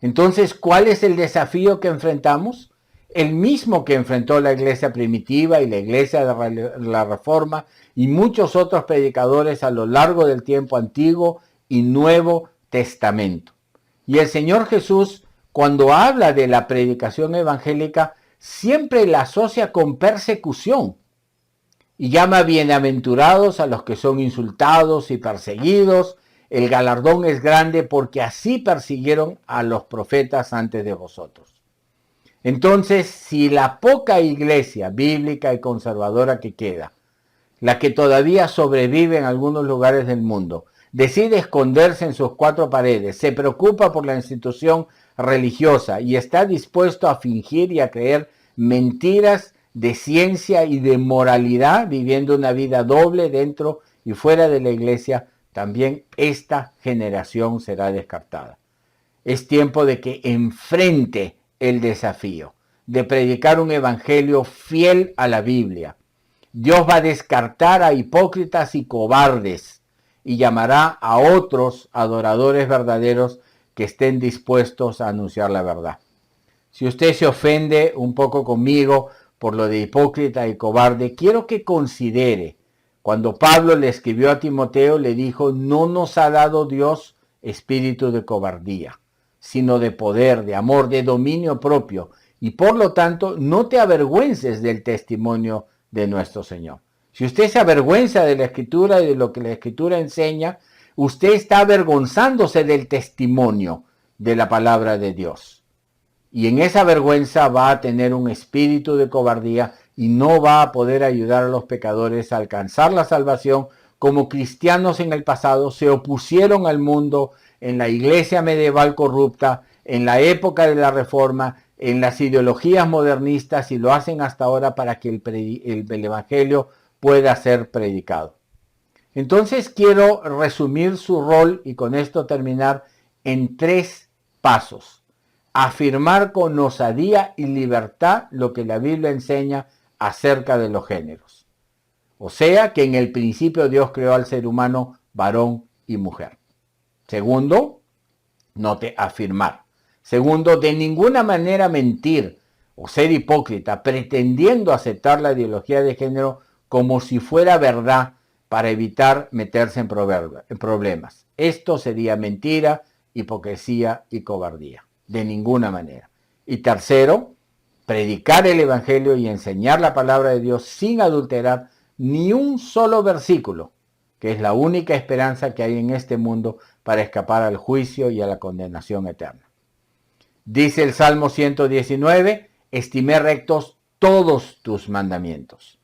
Entonces, ¿cuál es el desafío que enfrentamos? El mismo que enfrentó la iglesia primitiva y la iglesia de la Reforma y muchos otros predicadores a lo largo del tiempo Antiguo y Nuevo Testamento. Y el Señor Jesús, cuando habla de la predicación evangélica, siempre la asocia con persecución y llama bienaventurados a los que son insultados y perseguidos. El galardón es grande porque así persiguieron a los profetas antes de vosotros. Entonces, si la poca iglesia bíblica y conservadora que queda, la que todavía sobrevive en algunos lugares del mundo, decide esconderse en sus cuatro paredes, se preocupa por la institución religiosa y está dispuesto a fingir y a creer mentiras de ciencia y de moralidad, viviendo una vida doble dentro y fuera de la iglesia, también esta generación será descartada. Es tiempo de que enfrente el desafío de predicar un evangelio fiel a la Biblia. Dios va a descartar a hipócritas y cobardes y llamará a otros adoradores verdaderos que estén dispuestos a anunciar la verdad. Si usted se ofende un poco conmigo por lo de hipócrita y cobarde, quiero que considere cuando Pablo le escribió a Timoteo, le dijo: no nos ha dado Dios espíritu de cobardía, sino de poder, de amor, de dominio propio, y por lo tanto no te avergüences del testimonio de nuestro Señor. Si usted se avergüenza de la Escritura y de lo que la Escritura enseña, usted está avergonzándose del testimonio de la palabra de Dios. Y en esa vergüenza va a tener un espíritu de cobardía y no va a poder ayudar a los pecadores a alcanzar la salvación como cristianos en el pasado se opusieron al mundo en la iglesia medieval corrupta, en la época de la Reforma, en las ideologías modernistas y lo hacen hasta ahora para que el Evangelio pueda ser predicado. Entonces quiero resumir su rol y con esto terminar en 3 pasos. Afirmar con osadía y libertad lo que la Biblia enseña acerca de los géneros. O sea, que en el principio Dios creó al ser humano varón y mujer. Segundo, note afirmar. Segundo, de ninguna manera mentir o ser hipócrita, pretendiendo aceptar la ideología de género como si fuera verdad para evitar meterse en problemas. Esto sería mentira, hipocresía y cobardía. De ninguna manera. Y tercero, predicar el Evangelio y enseñar la palabra de Dios sin adulterar ni un solo versículo, que es la única esperanza que hay en este mundo para escapar al juicio y a la condenación eterna. Dice el Salmo 119, estimé rectos todos tus mandamientos.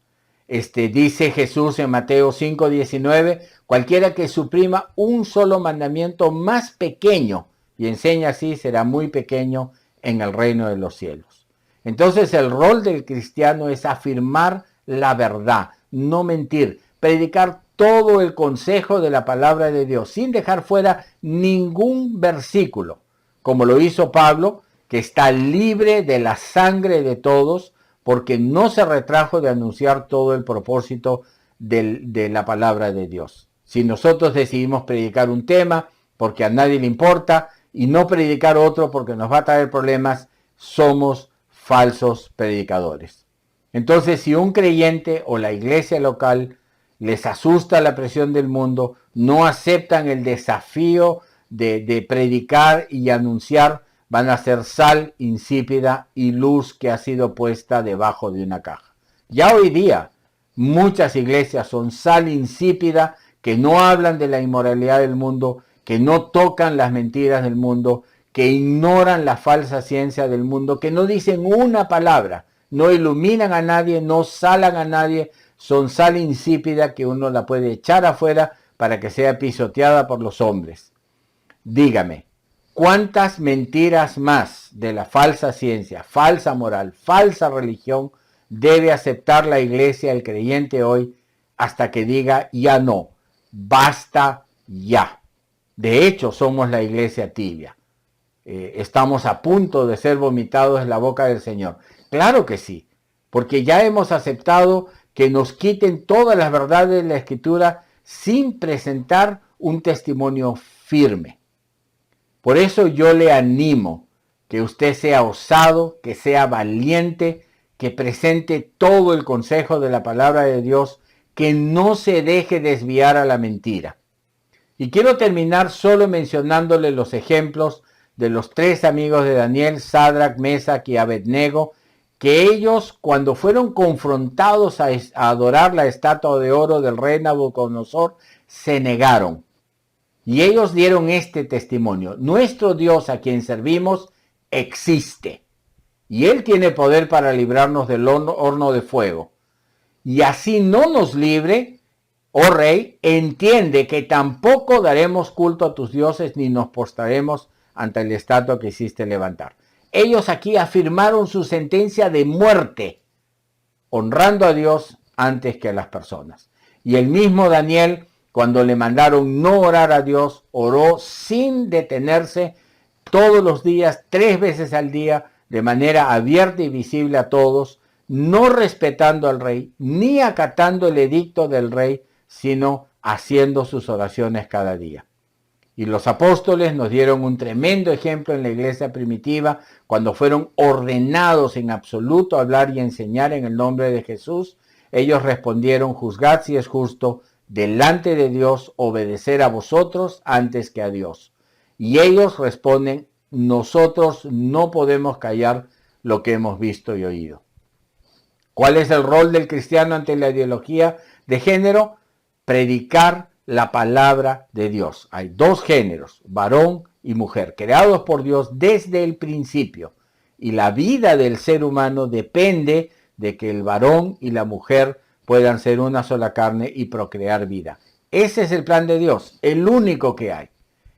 Dice Jesús en Mateo 5:19, cualquiera que suprima un solo mandamiento más pequeño y enseña así, será muy pequeño en el reino de los cielos. Entonces el rol del cristiano es afirmar la verdad, no mentir, predicar todo el consejo de la palabra de Dios, sin dejar fuera ningún versículo, como lo hizo Pablo, que está libre de la sangre de todos, porque no se retrajo de anunciar todo el propósito de la palabra de Dios. Si nosotros decidimos predicar un tema, porque a nadie le importa, y no predicar otro porque nos va a traer problemas, somos falsos predicadores. Entonces, si un creyente o la iglesia local les asusta la presión del mundo, no aceptan el desafío de predicar y anunciar, van a ser sal insípida y luz que ha sido puesta debajo de una caja. Ya hoy día, muchas iglesias son sal insípida que no hablan de la inmoralidad del mundo, que no tocan las mentiras del mundo, que ignoran la falsa ciencia del mundo, que no dicen una palabra, no iluminan a nadie, no salan a nadie, son sal insípida que uno la puede echar afuera para que sea pisoteada por los hombres. Dígame, ¿cuántas mentiras más de la falsa ciencia, falsa moral, falsa religión debe aceptar la iglesia, el creyente hoy, hasta que diga ya no, basta ya? De hecho, somos la iglesia tibia. Estamos a punto de ser vomitados en la boca del Señor. Claro que sí. porque ya hemos aceptado que nos quiten todas las verdades de la Escritura sin presentar un testimonio firme. Por eso yo le animo que usted sea osado, que sea valiente, que presente todo el consejo de la palabra de Dios, que no se deje desviar a la mentira. Y quiero terminar solo mencionándole los ejemplos de los 3 amigos de Daniel, Sadrach, Mesach y Abednego, que ellos, cuando fueron confrontados a adorar la estatua de oro del rey Nabucodonosor, se negaron. Y ellos dieron este testimonio: nuestro Dios a quien servimos existe, y Él tiene poder para librarnos del horno de fuego. Y así no nos libre, oh rey, entiende que tampoco daremos culto a tus dioses ni nos postraremos ante la estatua que hiciste levantar. Ellos aquí afirmaron su sentencia de muerte, honrando a Dios antes que a las personas. Y el mismo Daniel, cuando le mandaron no orar a Dios, oró sin detenerse todos los días, 3 veces al día, de manera abierta y visible a todos, no respetando al rey, ni acatando el edicto del rey, sino haciendo sus oraciones cada día. Y los apóstoles nos dieron un tremendo ejemplo en la iglesia primitiva, cuando fueron ordenados en absoluto a hablar y enseñar en el nombre de Jesús. Ellos respondieron: juzgad si es justo delante de Dios obedecer a vosotros antes que a Dios. Y ellos responden: nosotros no podemos callar lo que hemos visto y oído. ¿Cuál es el rol del cristiano ante la ideología de género? Predicar la palabra de Dios. Hay 2 géneros, varón y mujer, creados por Dios desde el principio. Y la vida del ser humano depende de que el varón y la mujer puedan ser una sola carne y procrear vida. Ese es el plan de Dios, el único que hay.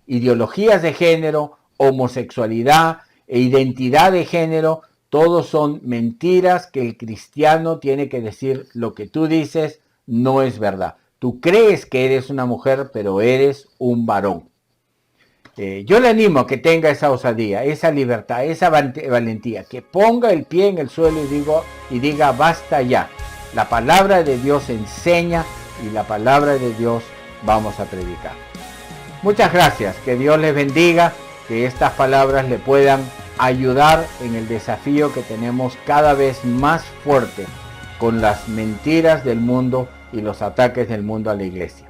Ideologías de género, homosexualidad e identidad de género, todos son mentiras que el cristiano tiene que decir: lo que tú dices no es verdad. Tú crees que eres una mujer, pero eres un varón. Yo le animo a que tenga esa osadía, esa libertad, esa valentía, que ponga el pie en el suelo y diga: basta ya. La palabra de Dios enseña y la palabra de Dios vamos a predicar. Muchas gracias, que Dios les bendiga, que estas palabras le puedan ayudar en el desafío que tenemos cada vez más fuerte con las mentiras del mundo y los ataques del mundo a la iglesia.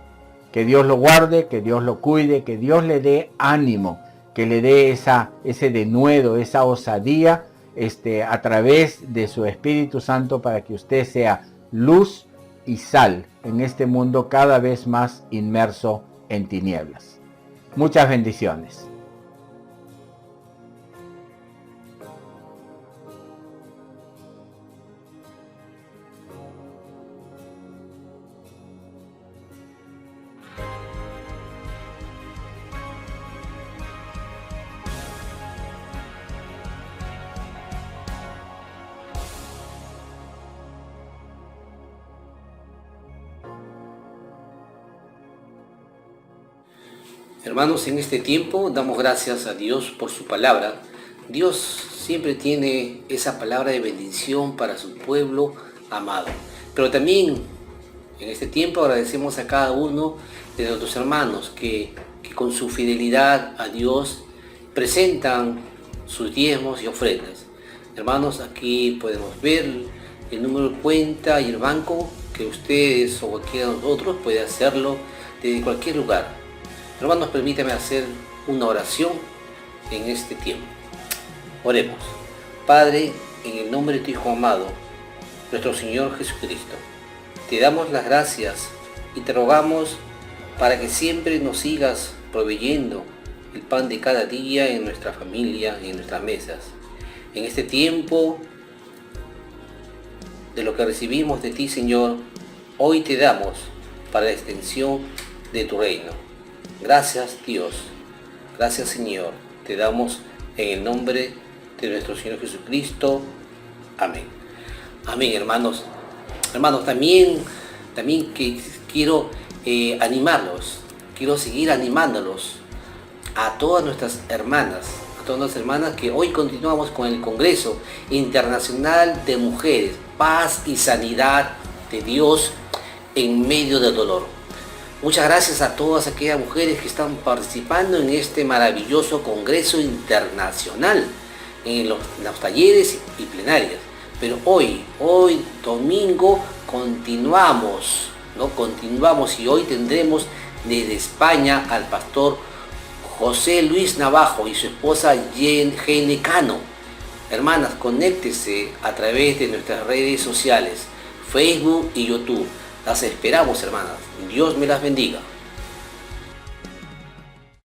Que Dios lo guarde, que Dios lo cuide, que Dios le dé ánimo, que le dé ese denuedo, esa osadía a través de su Espíritu Santo, para que usted sea luz y sal en este mundo cada vez más inmerso en tinieblas. Muchas bendiciones. Hermanos, en este tiempo damos gracias a Dios por su palabra. Dios siempre tiene esa palabra de bendición para su pueblo amado. Pero también en este tiempo agradecemos a cada uno de nuestros hermanos que con su fidelidad a Dios presentan sus diezmos y ofrendas. Hermanos, aquí podemos ver el número de cuenta y el banco, que ustedes o cualquiera de nosotros puede hacerlo desde cualquier lugar. Hermanos, permítame hacer una oración en este tiempo. Oremos. Padre, en el nombre de tu Hijo amado, nuestro Señor Jesucristo, te damos las gracias y te rogamos para que siempre nos sigas proveyendo el pan de cada día en nuestra familia y en nuestras mesas. En este tiempo de lo que recibimos de ti, Señor, hoy te damos para la extensión de tu reino. Gracias, Dios. Gracias, Señor. Te damos en el nombre de nuestro Señor Jesucristo. Amén. Amén, hermanos. Hermanos, también que quiero animarlos. Quiero seguir animándolos a todas nuestras hermanas, a todas las hermanas que hoy continuamos con el Congreso Internacional de Mujeres, Paz y Sanidad de Dios en medio del dolor. Muchas gracias a todas aquellas mujeres que están participando en este maravilloso Congreso Internacional, en los talleres y plenarias. Pero hoy domingo, continuamos y hoy tendremos desde España al pastor José Luis Navajo y su esposa Gene Cano. Hermanas, conéctese a través de nuestras redes sociales, Facebook y YouTube. Las esperamos, hermanas. Dios me las bendiga.